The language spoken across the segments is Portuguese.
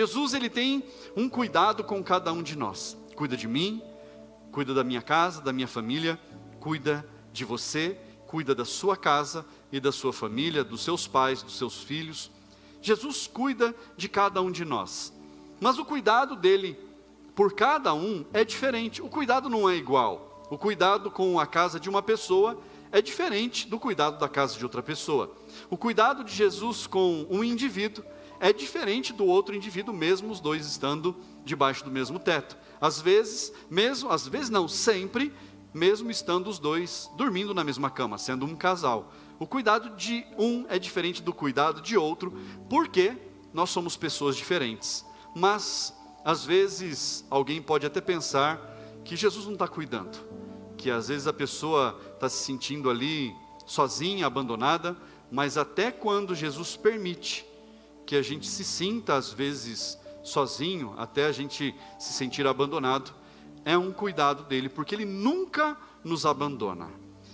Jesus, ele tem um cuidado com cada um de nós. Cuida de mim, cuida da minha casa, da minha família, cuida de você, cuida da sua casa e da sua família, dos seus pais, dos seus filhos. Jesus cuida de cada um de nós. Mas o cuidado dele por cada um é diferente. O cuidado não é igual. O cuidado com a casa de uma pessoa é diferente do cuidado da casa de outra pessoa. O cuidado de Jesus com um indivíduo é diferente do outro indivíduo, mesmo os dois estando debaixo do mesmo teto. Às vezes não, sempre, mesmo estando os dois dormindo na mesma cama, sendo um casal. O cuidado de um é diferente do cuidado de outro, porque nós somos pessoas diferentes. Mas, às vezes, alguém pode até pensar que Jesus não está cuidando, que às vezes a pessoa está se sentindo ali sozinha, abandonada, mas até quando Jesus permite que a gente se sinta às vezes sozinho, até a gente se sentir abandonado, é um cuidado dele, porque ele nunca nos abandona.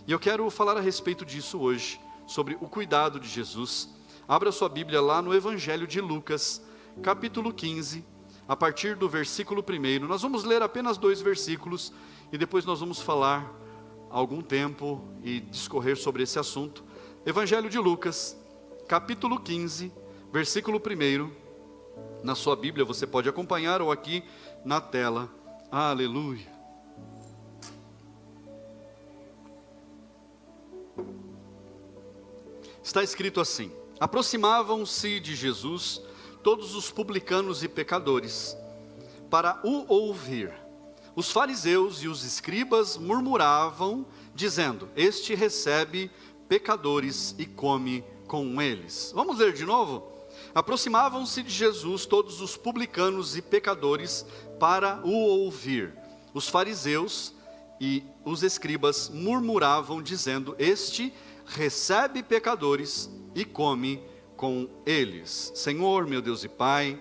E eu quero falar a respeito disso hoje, sobre o cuidado de Jesus. Abra sua Bíblia lá no Evangelho de Lucas, capítulo 15, a partir do versículo 1. Nós vamos ler apenas 2 versículos, e depois nós vamos falar algum tempo e discorrer sobre esse assunto. Evangelho de Lucas, capítulo 15, versículo 1, na sua Bíblia, você pode acompanhar ou aqui na tela. Aleluia. Está escrito assim: aproximavam-se de Jesus todos os publicanos e pecadores, para o ouvir. Os fariseus e os escribas murmuravam, dizendo: este recebe pecadores e come com eles. Vamos ler de novo? Aproximavam-se de Jesus todos os publicanos e pecadores para o ouvir. Os fariseus e os escribas murmuravam, dizendo: este recebe pecadores e come com eles. Senhor, meu Deus e Pai,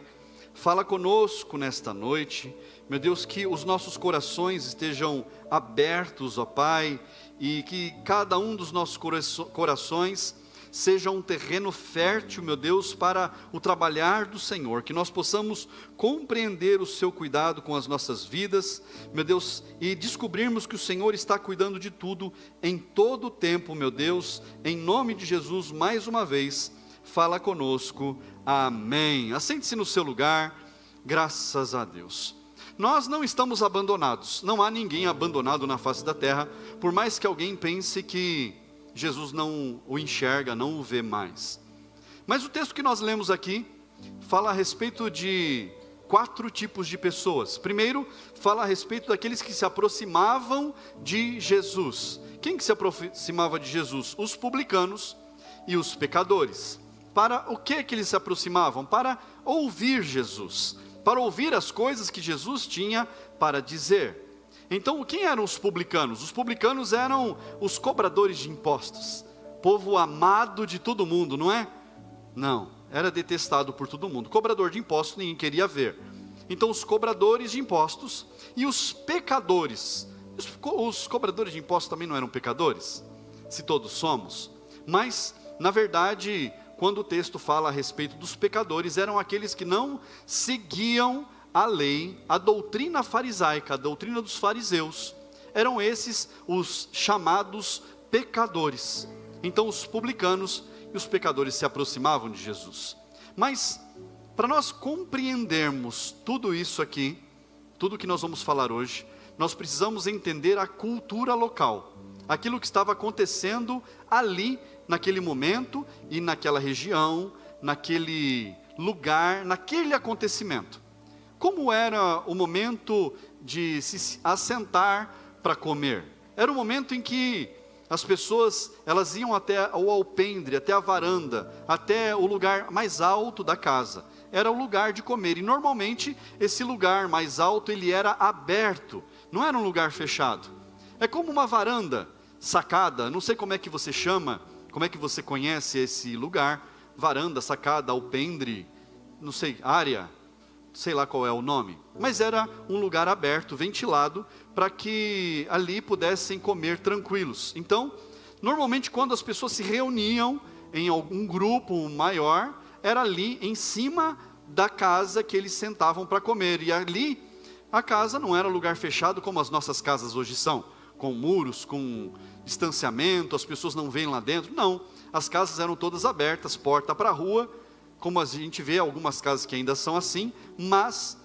fala conosco nesta noite. Meu Deus, que os nossos corações estejam abertos, ó Pai, e que cada um dos nossos corações seja um terreno fértil, meu Deus, para o trabalhar do Senhor, que nós possamos compreender o seu cuidado com as nossas vidas, meu Deus, e descobrirmos que o Senhor está cuidando de tudo, em todo o tempo, meu Deus, em nome de Jesus, mais uma vez, fala conosco, amém. Assente-se no seu lugar, graças a Deus. Nós não estamos abandonados, não há ninguém abandonado na face da terra, por mais que alguém pense que Jesus não o enxerga, não o vê mais. Mas o texto que nós lemos aqui fala a respeito de 4 tipos de pessoas. Primeiro, fala a respeito daqueles que se aproximavam de Jesus. Quem que se aproximava de Jesus? Os publicanos e os pecadores. Para o que eles se aproximavam? Para ouvir Jesus, para ouvir as coisas que Jesus tinha para dizer. Então, quem eram os publicanos? Os publicanos eram os cobradores de impostos, povo amado de todo mundo, não é? Não, era detestado por todo mundo. Cobrador de impostos ninguém queria ver. Então, os cobradores de impostos e os pecadores. Os cobradores de impostos também não eram pecadores? Se todos somos. Mas, na verdade, quando o texto fala a respeito dos pecadores, eram aqueles que não seguiam a lei, a doutrina farisaica, a doutrina dos fariseus. Eram esses os chamados pecadores. Então os publicanos e os pecadores se aproximavam de Jesus. Mas, para nós compreendermos tudo isso aqui, tudo que nós vamos falar hoje, nós precisamos entender a cultura local, aquilo que estava acontecendo ali, naquele momento e naquela região, naquele lugar, naquele acontecimento. Como era o momento de se assentar para comer? Era o momento em que as pessoas, elas iam até o alpendre, até a varanda, até o lugar mais alto da casa. Era o lugar de comer, e normalmente esse lugar mais alto, ele era aberto, não era um lugar fechado. É como uma varanda, sacada, não sei como é que você chama, como é que você conhece esse lugar, varanda, sacada, alpendre, não sei, área, sei lá qual é o nome, mas era um lugar aberto, ventilado, para que ali pudessem comer tranquilos. Então, normalmente quando as pessoas se reuniam em algum grupo maior, era ali em cima da casa que eles sentavam para comer. E ali, a casa não era lugar fechado como as nossas casas hoje são, com muros, com distanciamento, as pessoas não vêm lá dentro. Não, as casas eram todas abertas, porta para a rua, como a gente vê algumas casas que ainda são assim, mas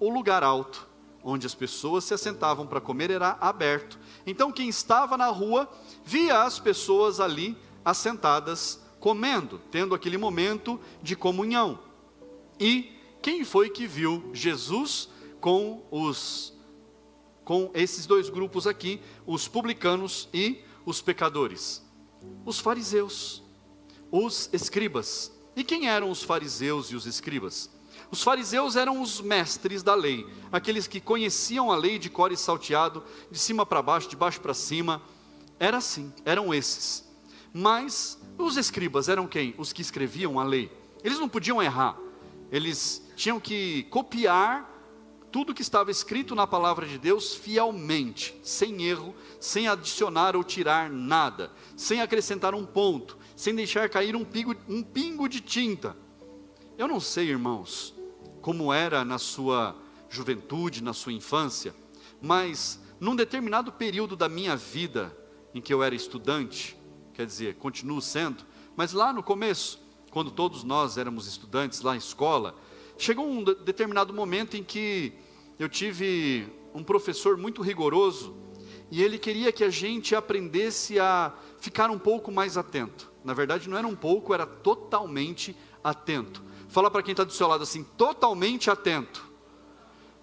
o lugar alto, onde as pessoas se assentavam para comer, era aberto. Então quem estava na rua, via as pessoas ali assentadas, comendo, tendo aquele momento de comunhão. E quem foi que viu Jesus com esses dois grupos aqui, os publicanos e os pecadores? Os fariseus, os escribas. E quem eram os fariseus e os escribas? Os fariseus eram os mestres da lei, aqueles que conheciam a lei de cor e salteado, de cima para baixo, de baixo para cima. Era assim, eram esses. Mas os escribas eram quem? Os que escreviam a lei. Eles não podiam errar, eles tinham que copiar tudo que estava escrito na palavra de Deus fielmente, sem erro, sem adicionar ou tirar nada, sem acrescentar um ponto, sem deixar cair um pingo de tinta. Eu não sei, irmãos, como era na sua juventude, na sua infância, mas num determinado período da minha vida, em que eu era estudante, quer dizer, continuo sendo, mas lá no começo, quando todos nós éramos estudantes lá na escola, chegou um determinado momento em que eu tive um professor muito rigoroso, e ele queria que a gente aprendesse a ficar um pouco mais atento. Na verdade não era um pouco, era totalmente atento. Fala para quem está do seu lado assim, totalmente atento.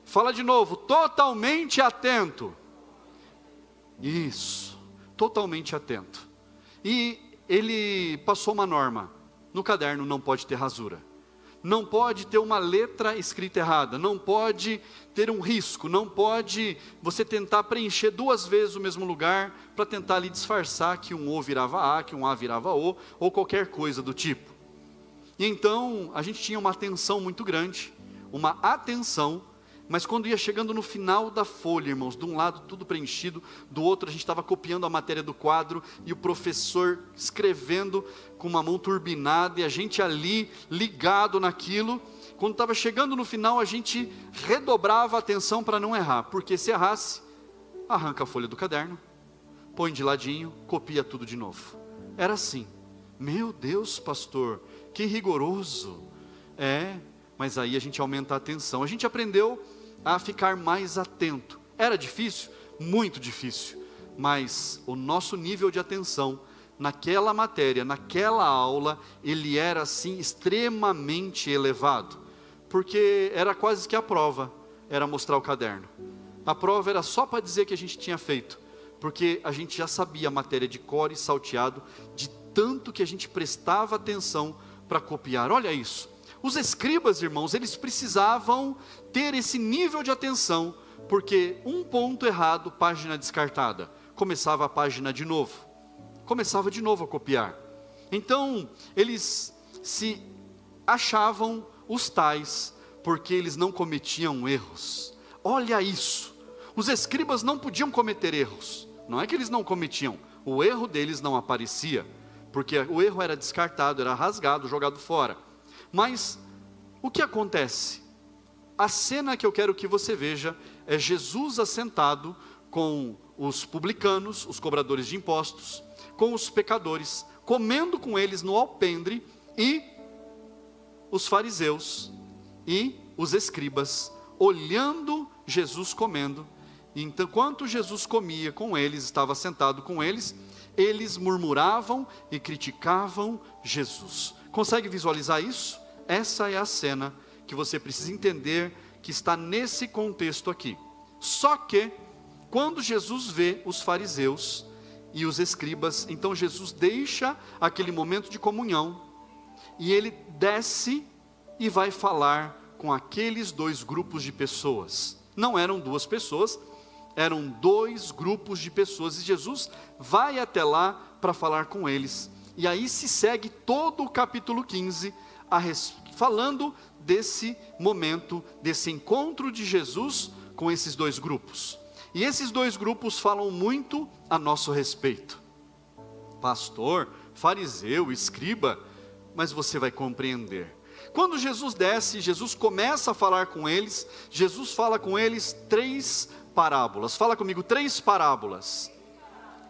Fala de novo, totalmente atento. Isso, totalmente atento. E ele passou uma norma, no caderno não pode ter rasura. Não pode ter uma letra escrita errada, não pode ter um risco, não pode você tentar preencher duas vezes o mesmo lugar, para tentar ali disfarçar que um O virava A, que um A virava O, ou qualquer coisa do tipo. E então, a gente tinha uma atenção muito grande, uma atenção, mas quando ia chegando no final da folha, irmãos, de um lado tudo preenchido, do outro a gente estava copiando a matéria do quadro, e o professor escrevendo com uma mão turbinada, e a gente ali ligado naquilo. Quando estava chegando no final, a gente redobrava a atenção para não errar, porque se errasse, arranca a folha do caderno, põe de ladinho, copia tudo de novo. Era assim. Meu Deus, pastor, que rigoroso. Mas aí a gente aumenta a atenção. A gente aprendeu a ficar mais atento. Era difícil? Muito difícil. Mas o nosso nível de atenção naquela matéria, naquela aula, ele era assim extremamente elevado. Porque era quase que a prova, era mostrar o caderno. A prova era só para dizer que a gente tinha feito. Porque a gente já sabia a matéria de cor e salteado, de tanto que a gente prestava atenção para copiar. Olha isso. Os escribas, irmãos, eles precisavam ter esse nível de atenção, porque um ponto errado, página descartada, começava a página de novo, começava de novo a copiar. Então, eles se achavam os tais, porque eles não cometiam erros. Olha isso, os escribas não podiam cometer erros, não é que eles não cometiam, o erro deles não aparecia, porque o erro era descartado, era rasgado, jogado fora. Mas o que acontece? A cena que eu quero que você veja é Jesus assentado com os publicanos, os cobradores de impostos, com os pecadores, comendo com eles no alpendre, e os fariseus e os escribas olhando Jesus comendo. Então, enquanto Jesus comia com eles, estava sentado com eles, eles murmuravam e criticavam Jesus. Consegue visualizar isso? Essa é a cena que você precisa entender, que está nesse contexto aqui. Só que, quando Jesus vê os fariseus e os escribas, então Jesus deixa aquele momento de comunhão, e ele desce e vai falar com aqueles dois grupos de pessoas. Não eram duas pessoas, eram dois grupos de pessoas, e Jesus vai até lá para falar com eles. E aí se segue todo o capítulo 15, falando desse momento, desse encontro de Jesus com esses dois grupos. E esses dois grupos falam muito a nosso respeito. Pastor, fariseu, escriba, mas você vai compreender. Quando Jesus desce, Jesus começa a falar com eles, Jesus fala com eles 3 parábolas. Fala comigo, 3 parábolas.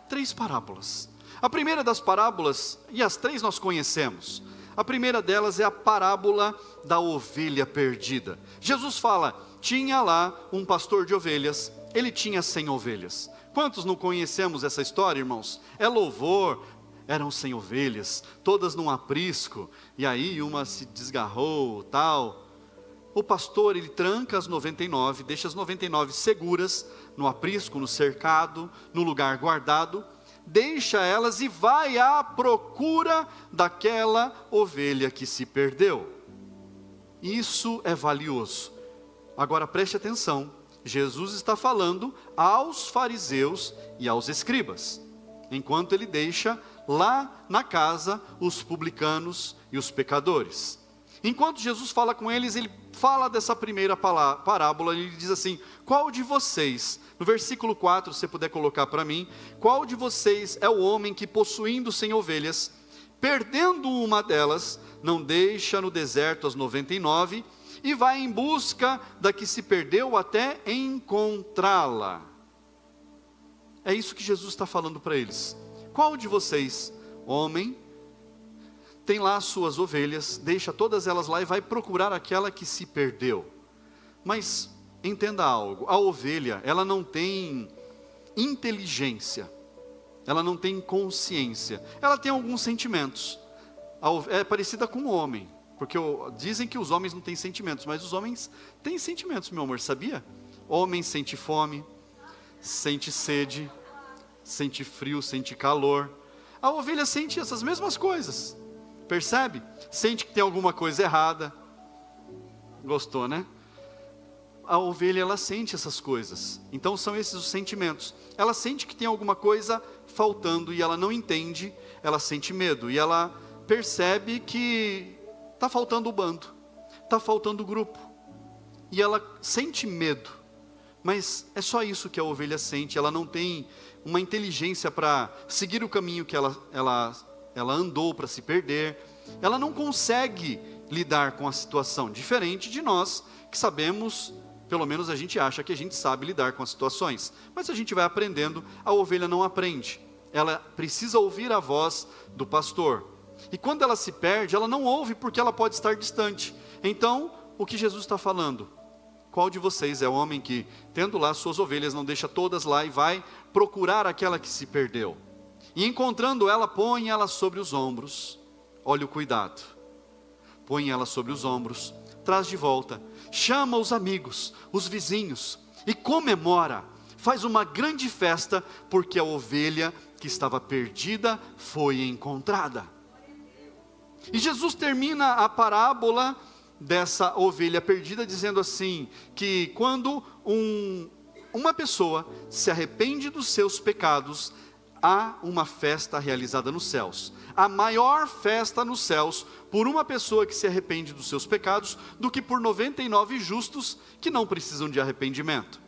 3 parábolas. A primeira das parábolas, e as 3 nós conhecemos. A primeira delas é a parábola da ovelha perdida. Jesus fala, tinha lá um pastor de ovelhas, ele tinha 100 ovelhas. Quantos não conhecemos essa história, irmãos? É louvor, eram 100 ovelhas, todas num aprisco, e aí uma se desgarrou, tal. O pastor, ele tranca as 99, deixa as 99 seguras, no aprisco, no cercado, no lugar guardado, deixa elas e vai à procura daquela ovelha que se perdeu. Isso é valioso. Agora preste atenção, Jesus está falando aos fariseus e aos escribas, enquanto ele deixa lá na casa os publicanos e os pecadores. Enquanto Jesus fala com eles, ele fala dessa primeira parábola, ele diz assim, qual de vocês, no versículo 4, se você puder colocar para mim, qual de vocês é o homem que possuindo 100 ovelhas, perdendo uma delas, não deixa no deserto as 99 e vai em busca da que se perdeu até encontrá-la? É isso que Jesus está falando para eles. Qual de vocês, homem, tem lá as suas ovelhas, deixa todas elas lá e vai procurar aquela que se perdeu? Mas entenda algo, a ovelha, ela não tem inteligência, ela não tem consciência, ela tem alguns sentimentos. É parecida com o homem, porque dizem que os homens não têm sentimentos, mas os homens têm sentimentos, meu amor, sabia? Homem sente fome, sente sede, sente frio, sente calor. A ovelha sente essas mesmas coisas, percebe? Sente que tem alguma coisa errada. Gostou, né? A ovelha, ela sente essas coisas. Então são esses os sentimentos. Ela sente que tem alguma coisa faltando e ela não entende, ela sente medo. E ela percebe que está faltando o bando, está faltando o grupo. E ela sente medo. Mas é só isso que a ovelha sente, ela não tem uma inteligência para seguir o caminho que ela andou para se perder. Ela não consegue lidar com a situação, diferente de nós que sabemos, pelo menos a gente acha que a gente sabe lidar com as situações, mas a gente vai aprendendo. A ovelha não aprende, ela precisa ouvir a voz do pastor, e quando ela se perde, ela não ouve porque ela pode estar distante. Então, o que Jesus está falando? Qual de vocês é o homem que, tendo lá suas ovelhas, não deixa todas lá e vai procurar aquela que se perdeu? E encontrando ela, põe ela sobre os ombros. Olha o cuidado. Põe ela sobre os ombros, traz de volta, chama os amigos, os vizinhos, e comemora, faz uma grande festa, porque a ovelha que estava perdida foi encontrada. E Jesus termina a parábola dessa ovelha perdida dizendo assim, que quando uma pessoa se arrepende dos seus pecados, há uma festa realizada nos céus. A maior festa nos céus por uma pessoa que se arrepende dos seus pecados do que por 99 justos que não precisam de arrependimento.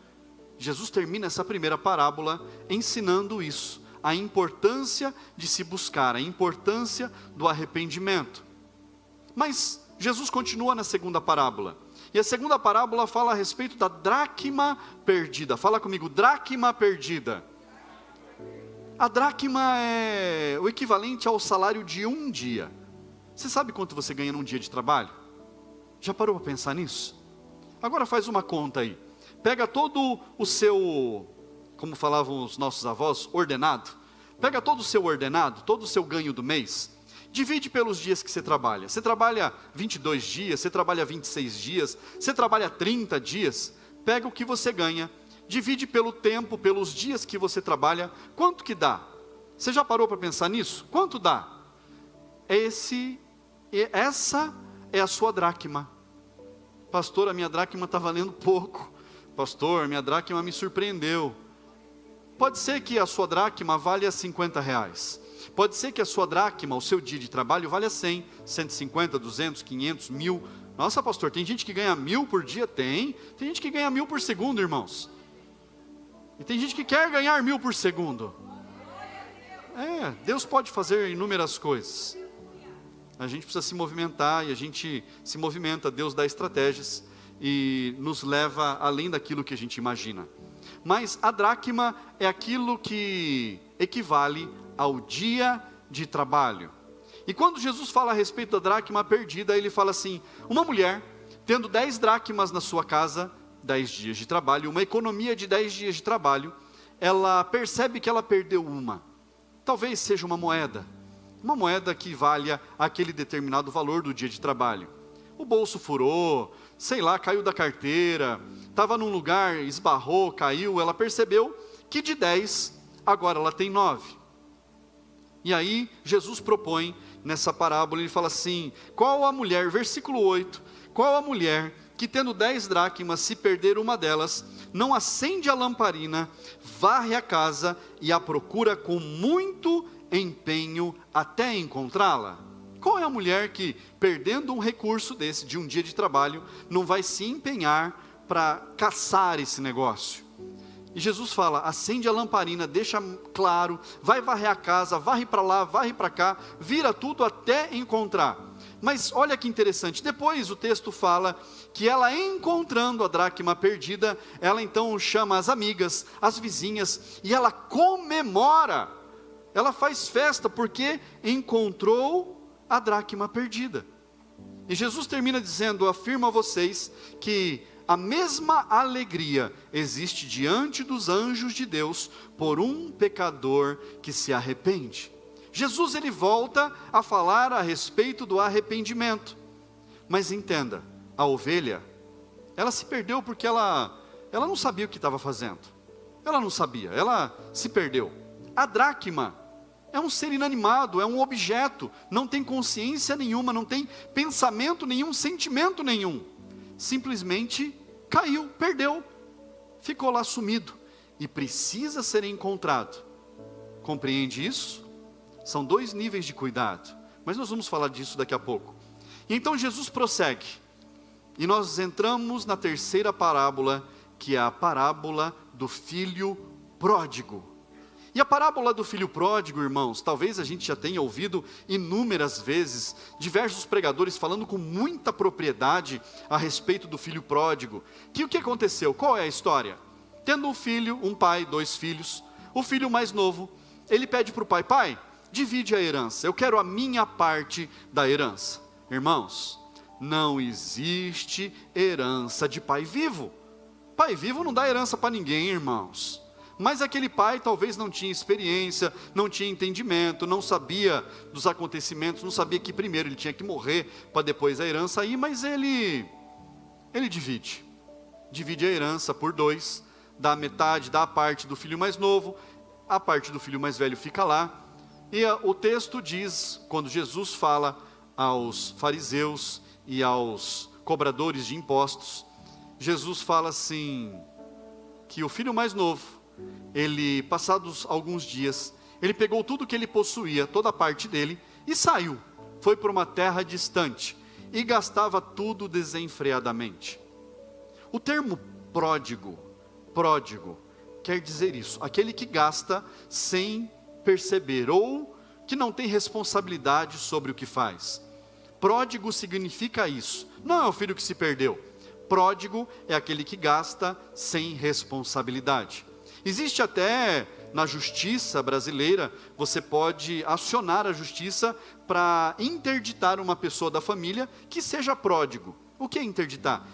Jesus termina essa primeira parábola ensinando isso, a importância de se buscar, a importância do arrependimento. Mas Jesus continua na segunda parábola, e a segunda parábola fala a respeito da dracma perdida. Fala comigo, dracma perdida. A dracma é o equivalente ao salário de um dia. Você sabe quanto você ganha num dia de trabalho? Já parou para pensar nisso? Agora faz uma conta aí. Pega todo o seu, como falavam os nossos avós, ordenado. Pega todo o seu ordenado, todo o seu ganho do mês. Divide pelos dias que você trabalha. Você trabalha 22 dias, você trabalha 26 dias, você trabalha 30 dias. Pega o que você ganha, divide pelo tempo, pelos dias que você trabalha. Quanto que dá? Você já parou para pensar nisso? Quanto dá? Essa é a sua dracma. Pastor, a minha dracma está valendo pouco. Pastor, minha dracma me surpreendeu. Pode ser que a sua dracma valha 50 reais. Pode ser que a sua dracma, o seu dia de trabalho, valha 100, 150, 200, 500, 1000. Nossa, pastor, tem gente que ganha 1000 por dia? Tem gente que ganha 1000 por segundo, irmãos. E tem gente que quer ganhar 1000 por segundo. Deus pode fazer inúmeras coisas. A gente precisa se movimentar, e a gente se movimenta, Deus dá estratégias e nos leva além daquilo que a gente imagina. Mas a dracma é aquilo que equivale ao dia de trabalho. E quando Jesus fala a respeito da dracma perdida, ele fala assim: uma mulher tendo 10 dracmas na sua casa, 10 dias de trabalho, uma economia de 10 dias de trabalho, ela percebe que ela perdeu uma. Talvez seja uma moeda que valha aquele determinado valor do dia de trabalho. O bolso furou, sei lá, caiu da carteira, estava num lugar, esbarrou, caiu, ela percebeu que de 10, agora ela tem 9. E aí, Jesus propõe, nessa parábola, ele fala assim: qual a mulher, versículo 8, qual a mulher que tendo 10 dracmas, se perder uma delas, não acende a lamparina, varre a casa e a procura com muito empenho até encontrá-la? Qual é a mulher que, perdendo um recurso desse, de um dia de trabalho, não vai se empenhar para caçar esse negócio? E Jesus fala: acende a lamparina, deixa claro, vai varrer a casa, varre para lá, varre para cá, vira tudo até encontrar. Mas olha que interessante, depois o texto fala que ela, encontrando a dracma perdida, ela então chama as amigas, as vizinhas, e ela comemora, ela faz festa porque encontrou a dracma perdida. E Jesus termina dizendo: afirmo a vocês que a mesma alegria existe diante dos anjos de Deus por um pecador que se arrepende. Jesus, ele volta a falar a respeito do arrependimento. Mas entenda, a ovelha, ela se perdeu porque ela não sabia o que estava fazendo. Ela não sabia, ela se perdeu. A dracma é um ser inanimado, é um objeto, não tem consciência nenhuma, não tem pensamento nenhum, sentimento nenhum. Simplesmente caiu, perdeu, ficou lá sumido e precisa ser encontrado. Compreende isso? São 2 níveis de cuidado, mas nós vamos falar disso daqui a pouco. E então Jesus prossegue, e nós entramos na terceira parábola, que é a parábola do filho pródigo. E a parábola do filho pródigo, irmãos, talvez a gente já tenha ouvido inúmeras vezes, diversos pregadores falando com muita propriedade a respeito do filho pródigo. Que o que aconteceu? Qual é a história? Tendo um filho, um pai, 2 filhos, o filho mais novo, ele pede para o pai: pai, divide a herança, eu quero a minha parte da herança. Irmãos, não existe herança de pai vivo. Pai vivo não dá herança para ninguém, irmãos. Mas aquele pai talvez não tinha experiência, não tinha entendimento, não sabia dos acontecimentos, não sabia que primeiro ele tinha que morrer para depois a herança ir, mas ele divide a herança por 2, dá metade, dá a parte do filho mais novo, a parte do filho mais velho fica lá. E o texto diz, quando Jesus fala aos fariseus e aos cobradores de impostos, Jesus fala assim, que o filho mais novo, ele, passados alguns dias, ele pegou tudo que ele possuía, toda a parte dele, e saiu, foi para uma terra distante, e gastava tudo desenfreadamente. O termo pródigo, quer dizer isso, aquele que gasta sem perceber, ou que não tem responsabilidade sobre o que faz. Pródigo significa isso, não é o filho que se perdeu. Pródigo é aquele que gasta sem responsabilidade. Existe até na justiça brasileira, você pode acionar a justiça para interditar uma pessoa da família que seja pródigo. O que é interditar?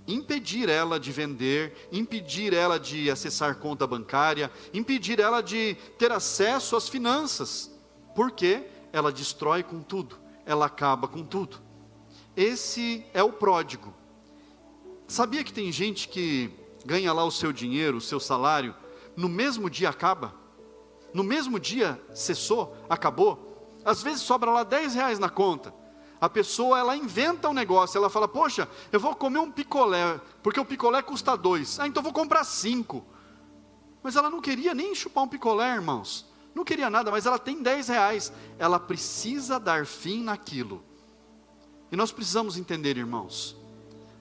Impedir ela de vender, impedir ela de acessar conta bancária, impedir ela de ter acesso às finanças, porque ela destrói com tudo, ela acaba com tudo. Esse é o pródigo. Sabia que tem gente que ganha lá o seu dinheiro, o seu salário, no mesmo dia acaba? No mesmo dia cessou, acabou? Às vezes sobra lá R$10 na conta. A pessoa, ela inventa um negócio, ela fala: poxa, eu vou comer um picolé, porque o picolé custa 2, então vou comprar 5. Mas ela não queria nem chupar um picolé, irmãos, não queria nada, mas ela tem R$10, ela precisa dar fim naquilo. E nós precisamos entender, irmãos,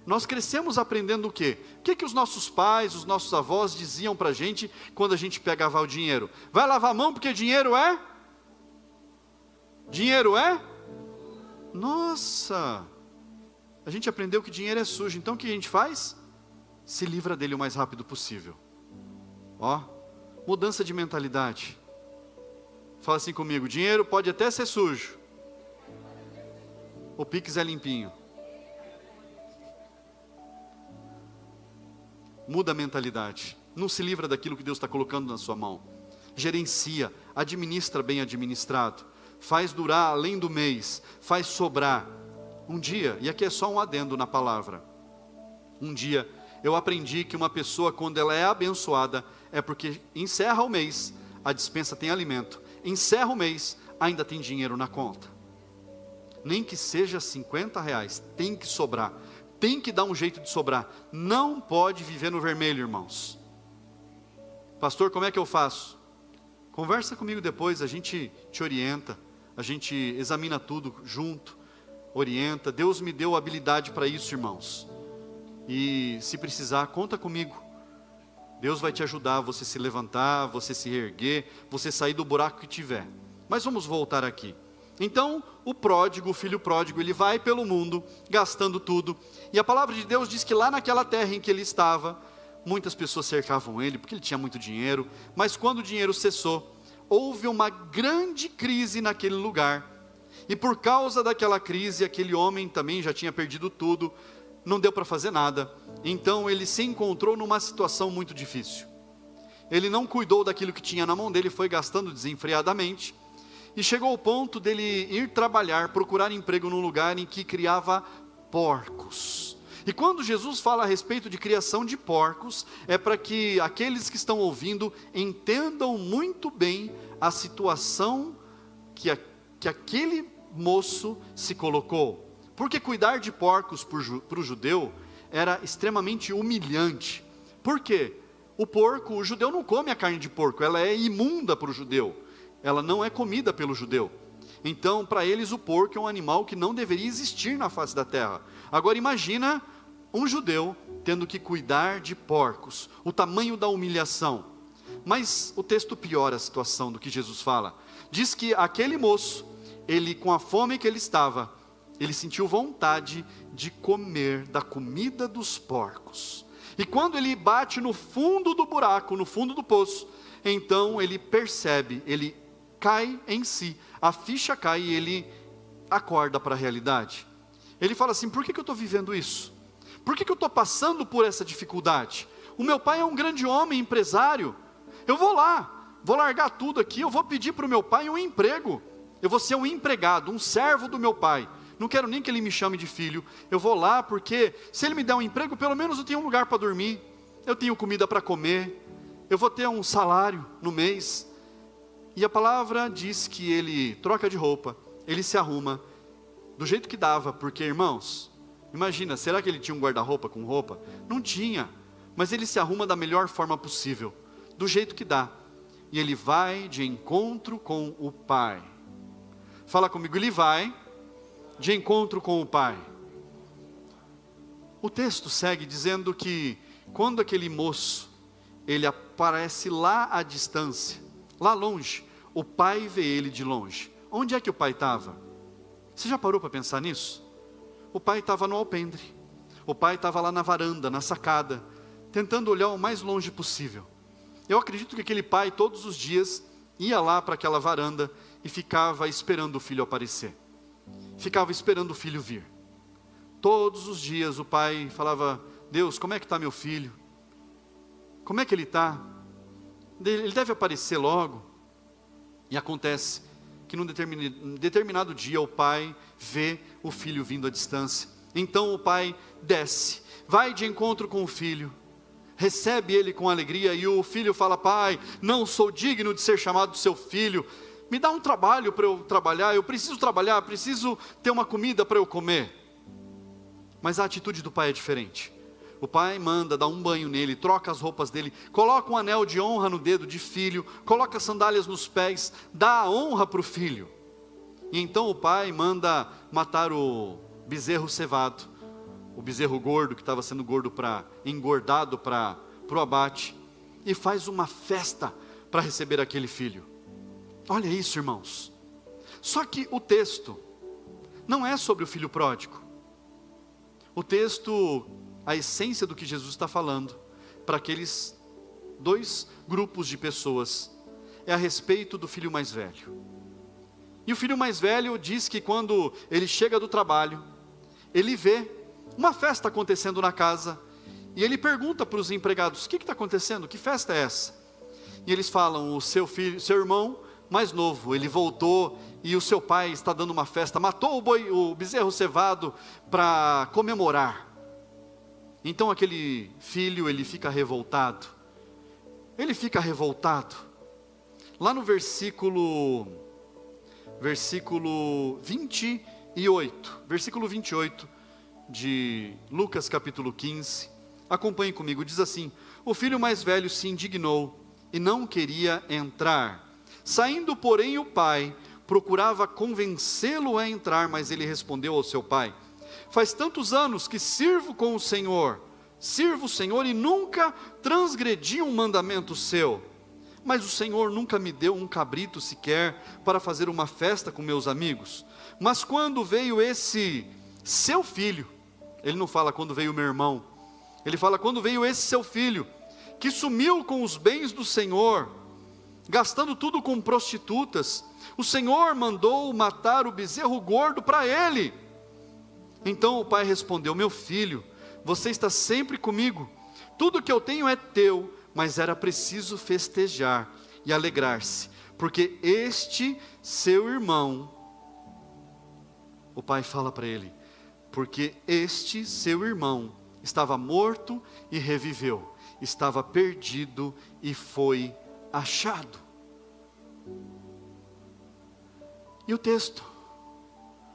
nós crescemos aprendendo o quê? O que os nossos pais, os nossos avós diziam para a gente quando a gente pegava o dinheiro? Vai lavar a mão porque dinheiro é Nossa, a gente aprendeu que dinheiro é sujo, então o que a gente faz? Se livra dele o mais rápido possível. Ó, mudança de mentalidade. Fala assim comigo: dinheiro pode até ser sujo, o Pix é limpinho. Muda a mentalidade. Não se livra daquilo que Deus está colocando na sua mão. Gerencia, administra bem administrado. Faz durar além do mês, faz sobrar. Um dia, e aqui é só um adendo na palavra. Um dia, eu aprendi que uma pessoa, quando ela é abençoada, é porque encerra o mês, a despensa tem alimento. Encerra o mês, ainda tem dinheiro na conta. Nem que seja R$50, tem que sobrar. Tem que dar um jeito de sobrar. Não pode viver no vermelho, irmãos. Pastor, como é que eu faço? Conversa comigo depois, a gente te orienta. A gente examina tudo junto, orienta. Deus me deu habilidade para isso, irmãos. E se precisar, conta comigo. Deus vai te ajudar, você se levantar, você se reerguer, você sair do buraco que tiver. Mas vamos voltar aqui. Então, o pródigo, o filho pródigo, ele vai pelo mundo, gastando tudo. E a palavra de Deus diz que lá naquela terra em que ele estava, muitas pessoas cercavam ele, porque ele tinha muito dinheiro. Mas quando o dinheiro cessou, houve uma grande crise naquele lugar. E por causa daquela crise, aquele homem também já tinha perdido tudo, não deu para fazer nada. Então ele se encontrou numa situação muito difícil. Ele não cuidou daquilo que tinha na mão dele, foi gastando desenfreadamente. E chegou ao ponto dele ir trabalhar, procurar emprego num lugar em que criava porcos. E quando Jesus fala a respeito de criação de porcos, é para que aqueles que estão ouvindo entendam muito bem a situação que aquele moço se colocou. Porque cuidar de porcos para o judeu era extremamente humilhante. Por quê? O judeu não come a carne de porco, ela é imunda para o judeu. Ela não é comida pelo judeu. Então, para eles, o porco é um animal que não deveria existir na face da terra. Agora, imagina um judeu tendo que cuidar de porcos. O tamanho da humilhação. Mas o texto piora a situação do que Jesus fala. Diz que aquele moço, ele, com a fome que ele estava, ele sentiu vontade de comer da comida dos porcos. E quando ele bate no fundo do buraco, no fundo do poço, então ele percebe, ele cai em si, a ficha cai e ele acorda para a realidade. Ele fala assim: por que eu estou vivendo isso? Por que eu estou passando por essa dificuldade? O meu pai é um grande homem, empresário. Eu vou lá, vou largar tudo aqui, eu vou pedir para o meu pai um emprego. Eu vou ser um empregado, um servo do meu pai. Não quero nem que ele me chame de filho. Eu vou lá porque se ele me der um emprego, pelo menos eu tenho um lugar para dormir. Eu tenho comida para comer. Eu vou ter um salário no mês. E a palavra diz que ele troca de roupa, ele se arruma do jeito que dava, porque, irmãos, imagina, será que ele tinha um guarda-roupa com roupa? Não tinha, mas ele se arruma da melhor forma possível, do jeito que dá. E ele vai de encontro com o pai. Fala comigo, ele vai de encontro com o pai. O texto segue dizendo que quando aquele moço, ele aparece lá à distância, lá longe, o pai vê ele de longe. Onde é que o pai estava? Você já parou para pensar nisso? O pai estava no alpendre. O pai estava lá na varanda, na sacada, tentando olhar o mais longe possível. Eu acredito que aquele pai todos os dias ia lá para aquela varanda e ficava esperando o filho aparecer. Ficava esperando o filho vir. Todos os dias o pai falava: Deus, como é que está meu filho? Como é que ele está? Ele deve aparecer logo. E acontece que num determinado dia o pai vê o filho vindo à distância. Então o pai desce, vai de encontro com o filho, recebe ele com alegria, e o filho fala: pai, não sou digno de ser chamado seu filho, me dá um trabalho para eu trabalhar, eu preciso trabalhar, preciso ter uma comida para eu comer. Mas a atitude do pai é diferente. O pai manda, dá um banho nele, troca as roupas dele, coloca um anel de honra no dedo de filho, coloca sandálias nos pés, dá a honra para o filho. E então o pai manda matar o bezerro cevado, o bezerro gordo, que estava sendo engordado para o abate, e faz uma festa para receber aquele filho. Olha isso, irmãos. Só que o texto não é sobre o filho pródigo. O texto, a essência do que Jesus está falando, para aqueles dois grupos de pessoas, é a respeito do filho mais velho. E o filho mais velho diz que quando ele chega do trabalho, ele vê uma festa acontecendo na casa, e ele pergunta para os empregados: o que está acontecendo? Que festa é essa? E eles falam: o seu filho, seu irmão mais novo, ele voltou e o seu pai está dando uma festa, matou o bezerro cevado para comemorar. Então aquele filho, ele fica revoltado. Lá no versículo 28 de Lucas capítulo 15, acompanhe comigo, diz assim: o filho mais velho se indignou e não queria entrar. Saindo, porém, o pai procurava convencê-lo a entrar, mas ele respondeu ao seu pai: faz tantos anos que sirvo o Senhor e nunca transgredi um mandamento seu. Mas o Senhor nunca me deu um cabrito sequer para fazer uma festa com meus amigos. Mas quando veio esse seu filho, ele não fala quando veio meu irmão, ele fala quando veio esse seu filho, que sumiu com os bens do Senhor, gastando tudo com prostitutas, o Senhor mandou matar o bezerro gordo para ele. Então o pai respondeu: meu filho, você está sempre comigo, tudo que eu tenho é teu. Mas era preciso festejar e alegrar-se, porque este seu irmão, o pai fala para ele, porque este seu irmão estava morto e reviveu, estava perdido e foi achado. E o texto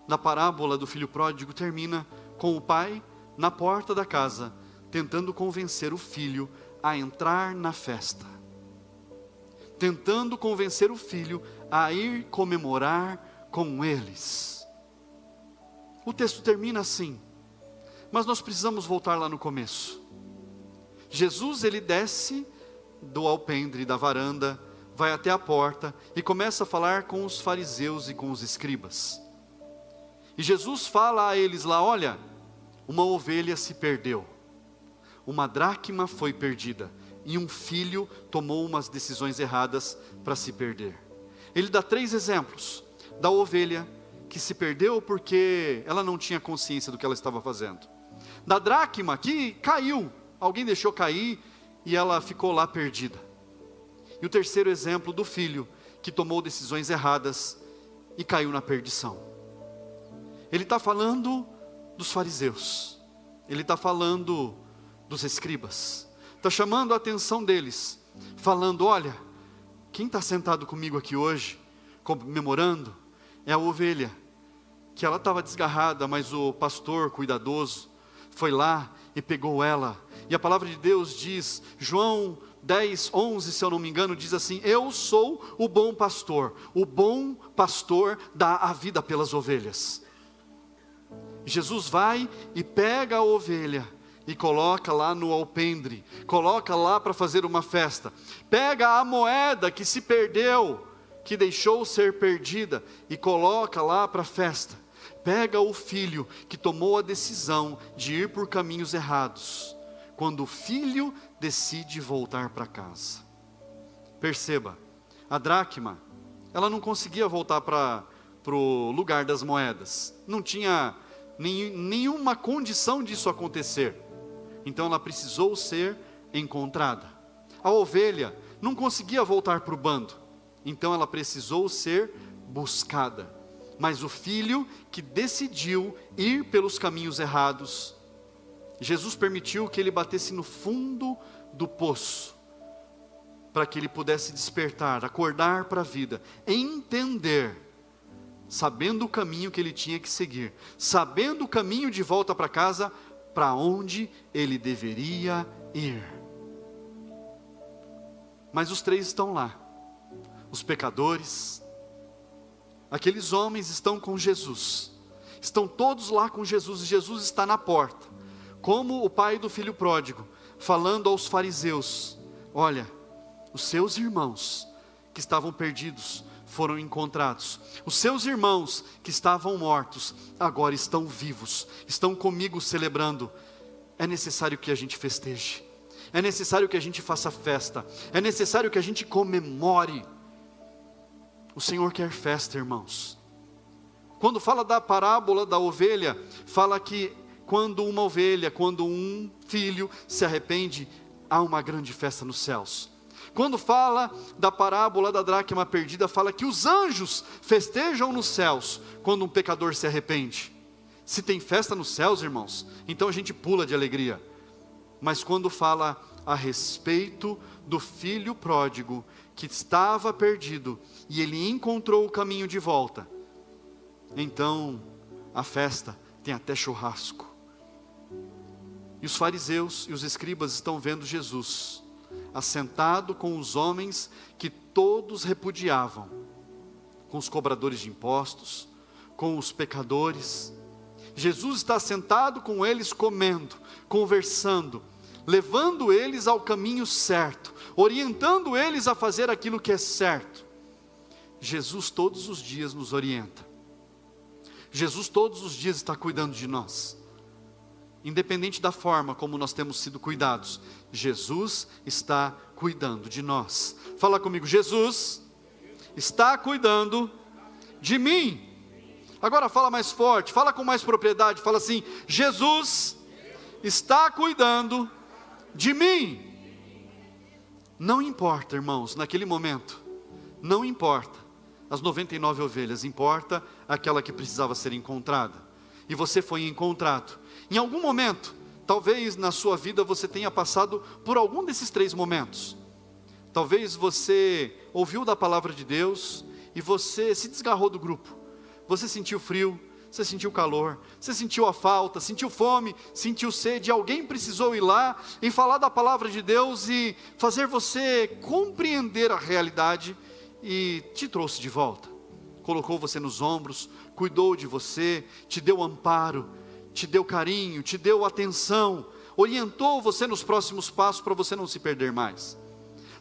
da parábola do filho pródigo termina com o pai na porta da casa, tentando convencer o filho a entrar na festa, tentando convencer o filho a ir comemorar com eles. O texto termina assim, mas nós precisamos voltar lá no começo. Jesus, ele desce do alpendre, da varanda, vai até a porta e começa a falar com os fariseus e com os escribas. E Jesus fala a eles lá: olha, uma ovelha se perdeu, uma dracma foi perdida, e um filho tomou umas decisões erradas para se perder. Ele dá 3 exemplos: da ovelha que se perdeu porque ela não tinha consciência do que ela estava fazendo, da dracma que caiu, alguém deixou cair e ela ficou lá perdida, e o terceiro exemplo do filho que tomou decisões erradas e caiu na perdição. Ele está falando dos fariseus, ele está falando dos escribas, está chamando a atenção deles, falando: olha, quem está sentado comigo aqui hoje, comemorando, é a ovelha, que ela estava desgarrada, mas o pastor cuidadoso foi lá e pegou ela. E a palavra de Deus diz, João 10:11, se eu não me engano, diz assim: eu sou o bom pastor dá a vida pelas ovelhas. Jesus vai e pega a ovelha e coloca lá no alpendre, coloca lá para fazer uma festa, pega a moeda que se perdeu, que deixou ser perdida, e coloca lá para a festa, pega o filho que tomou a decisão de ir por caminhos errados, quando o filho decide voltar para casa. Perceba, a dracma, ela não conseguia voltar para o lugar das moedas, não tinha nenhuma condição disso acontecer, então ela precisou ser encontrada. A ovelha não conseguia voltar para o bando, então ela precisou ser buscada. Mas o filho que decidiu ir pelos caminhos errados, Jesus permitiu que ele batesse no fundo do poço, para que ele pudesse despertar, acordar para a vida, entender, sabendo o caminho que ele tinha que seguir, sabendo o caminho de volta para casa, para onde ele deveria ir. Mas os 3 estão lá, os pecadores, aqueles homens estão com Jesus, estão todos lá com Jesus, e Jesus está na porta, como o pai do filho pródigo, falando aos fariseus: olha, os seus irmãos que estavam perdidos foram encontrados. Os seus irmãos que estavam mortos, agora estão vivos, estão comigo celebrando. É necessário que a gente festeje, é necessário que a gente faça festa, é necessário que a gente comemore. O Senhor quer festa, irmãos. Quando fala da parábola da ovelha, fala que quando uma ovelha, quando um filho se arrepende, há uma grande festa nos céus. Quando fala da parábola da dracma perdida, fala que os anjos festejam nos céus quando um pecador se arrepende. Se tem festa nos céus, irmãos, então a gente pula de alegria. Mas quando fala a respeito do filho pródigo que estava perdido e ele encontrou o caminho de volta, então a festa tem até churrasco. E os fariseus e os escribas estão vendo Jesus assentado com os homens que todos repudiavam, com os cobradores de impostos, com os pecadores. Jesus está sentado com eles comendo, conversando, levando eles ao caminho certo, orientando eles a fazer aquilo que é certo. Jesus todos os dias nos orienta. Jesus todos os dias está cuidando de nós. Independente da forma como nós temos sido cuidados, Jesus está cuidando de nós. Fala comigo, Jesus está cuidando de mim. Agora fala mais forte, fala com mais propriedade, fala assim: Jesus está cuidando de mim. Não importa, irmãos, naquele momento, não importa as 99 ovelhas, importa aquela que precisava ser encontrada. E você foi encontrado. Em algum momento, talvez na sua vida você tenha passado por algum desses 3 momentos. Talvez você ouviu da palavra de Deus e você se desgarrou do grupo. Você sentiu frio, você sentiu calor, você sentiu a falta, sentiu fome, sentiu sede. Alguém precisou ir lá e falar da palavra de Deus e fazer você compreender a realidade e te trouxe de volta. Colocou você nos ombros, cuidou de você, te deu amparo, te deu carinho, te deu atenção, orientou você nos próximos passos para você não se perder mais.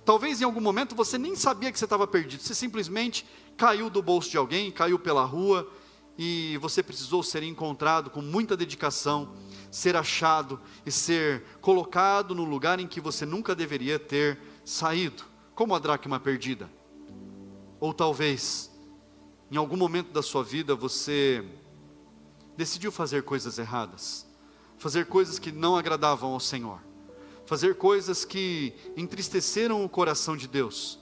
Talvez em algum momento você nem sabia que você estava perdido, você simplesmente caiu do bolso de alguém, caiu pela rua, e você precisou ser encontrado com muita dedicação, ser achado e ser colocado no lugar em que você nunca deveria ter saído, como a dracma perdida. Ou talvez, em algum momento da sua vida, você decidiu fazer coisas erradas, fazer coisas que não agradavam ao Senhor, fazer coisas que entristeceram o coração de Deus,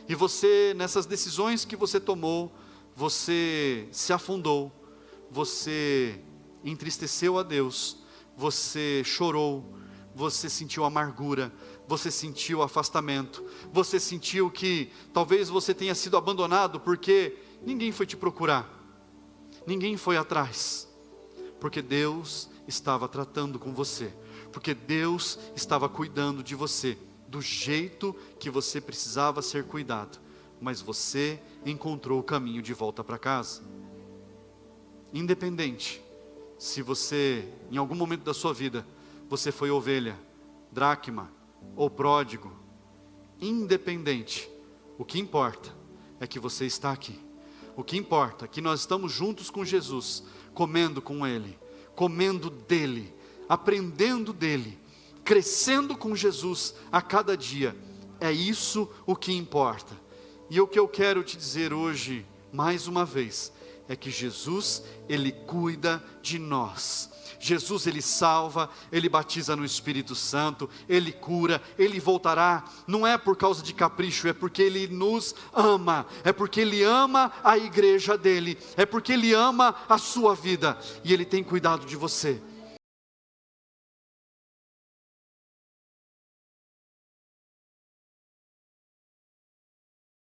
e você, nessas decisões que você tomou, você se afundou, você entristeceu a Deus, você chorou, você sentiu amargura, você sentiu afastamento, você sentiu que talvez você tenha sido abandonado porque ninguém foi te procurar, ninguém foi atrás, porque Deus estava tratando com você, porque Deus estava cuidando de você, do jeito que você precisava ser cuidado, mas você encontrou o caminho de volta para casa. Independente, se você, em algum momento da sua vida, você foi ovelha, dracma ou pródigo, independente, o que importa é que você está aqui. O que importa é que nós estamos juntos com Jesus, comendo com Ele, comendo dEle, aprendendo dEle, crescendo com Jesus a cada dia. É isso o que importa. E o que eu quero te dizer hoje, mais uma vez, é que Jesus, Ele cuida de nós. Jesus, Ele salva, Ele batiza no Espírito Santo, Ele cura, Ele voltará. Não é por causa de capricho, é porque Ele nos ama, é porque Ele ama a igreja dEle, é porque Ele ama a sua vida, e Ele tem cuidado de você.